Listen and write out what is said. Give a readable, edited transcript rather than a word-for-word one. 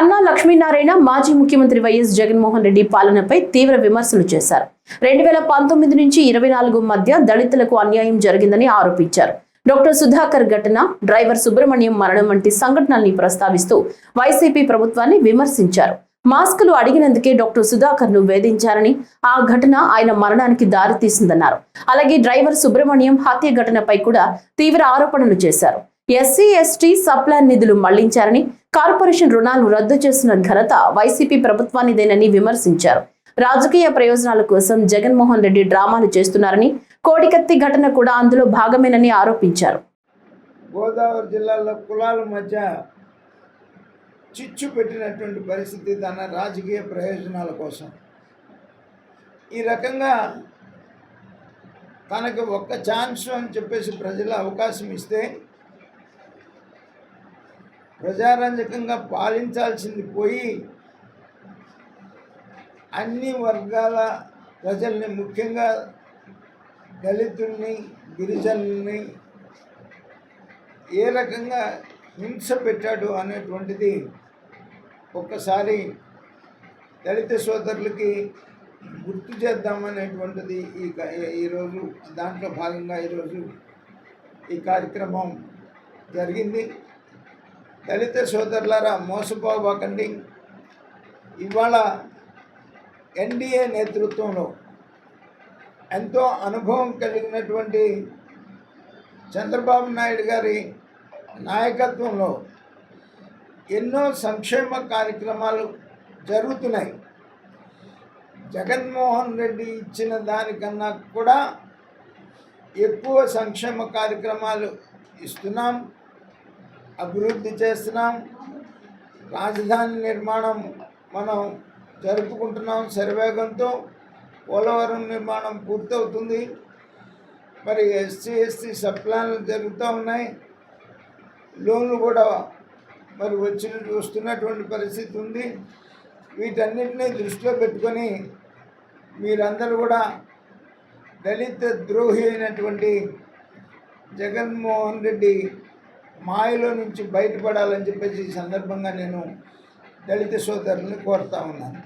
కన్నా లక్ష్మీనారాయణ మాజీ ముఖ్యమంత్రి వైఎస్ జగన్మోహన్ రెడ్డి పాలనపై తీవ్ర విమర్శలు చేశారు. 2019 నుంచి 24 మధ్య దళితులకు అన్యాయం జరిగిందని ఆరోపించారు. డాక్టర్ సుధాకర్ ఘటన, డ్రైవర్ సుబ్రహ్మణ్యం మరణం వంటి సంఘటనల్ని ప్రస్తావిస్తూ వైసీపీ ప్రభుత్వాన్ని విమర్శించారు. మాస్కులు అడిగినందుకే డాక్టర్ సుధాకర్ ను వేధించారని, ఆ ఘటన ఆయన మరణానికి దారితీసిందన్నారు. అలాగే డ్రైవర్ సుబ్రహ్మణ్యం హత్య ఘటనపై కూడా తీవ్ర ఆరోపణలు చేశారు. ఎస్సీ ఎస్టీ సప్లాన్ నిధులు మళ్లించారని, కార్పొరేషన్ రుణాలు రద్దు చేసిన ఘనత వైసీపీ ప్రభుత్వానిదేనని విమర్శించారు. రాజకీయ ప్రయోజనాల కోసం జగన్మోహన్ రెడ్డి డ్రామాలు చేస్తున్నారని, కోడికత్తి ఘటన కూడా అందులో భాగమేనని ఆరోపించారు. గోదావరి జిల్లాలో కులాల మధ్య చిచ్చు పెట్టినటువంటి పరిస్థితి తన రాజకీయ ప్రయోజనాల కోసం ఈ రకంగా తనకు ఒక్క ఛాన్స్ అని చెప్పేసి ప్రజల అవకాశం ఇస్తే ప్రజారంజకంగా పాలించాల్సింది పోయి అన్ని వర్గాల ప్రజల్ని, ముఖ్యంగా దళితుల్ని, గిరిజనుల్ని ఏ రకంగా హింస పెట్టాడు అనేటువంటిది ఒక్కసారి దళిత సోదరులకి గుర్తు చేద్దామనేటువంటిది ఈరోజు దాంట్లో భాగంగా ఈరోజు ఈ కార్యక్రమం జరిగింది. దళిత సోదరులారా, మోసపోబాకండి. ఇవాళ ఎన్డీఏ నేతృత్వంలో ఎంతో అనుభవం కలిగినటువంటి చంద్రబాబు నాయుడు గారి నాయకత్వంలో ఎన్నో సంక్షేమ కార్యక్రమాలు జరుగుతున్నాయి. జగన్మోహన్ రెడ్డి ఇచ్చిన దానికన్నా కూడా ఎక్కువ సంక్షేమ కార్యక్రమాలు ఇస్తున్నాం, అభివృద్ధి చేస్తున్నాం. రాజధాని నిర్మాణం మనం జరుపుకుంటున్నాం శరవేగంతో. పోలవరం నిర్మాణం పూర్తవుతుంది. మరి ఎస్సీ ఎస్టీ సప్లాన్లు జరుగుతూ ఉన్నాయి. లోన్లు కూడా మరి వస్తున్నటువంటి పరిస్థితి ఉంది. వీటన్నిటినీ దృష్టిలో పెట్టుకొని మీరందరూ కూడా దళిత ద్రోహి అయినటువంటి జగన్మోహన్ రెడ్డి మాయలో నుంచి బయటపడాలని చెప్పేసి ఈ సందర్భంగా నేను దళిత సోదరులను కోరుతా ఉన్నాను.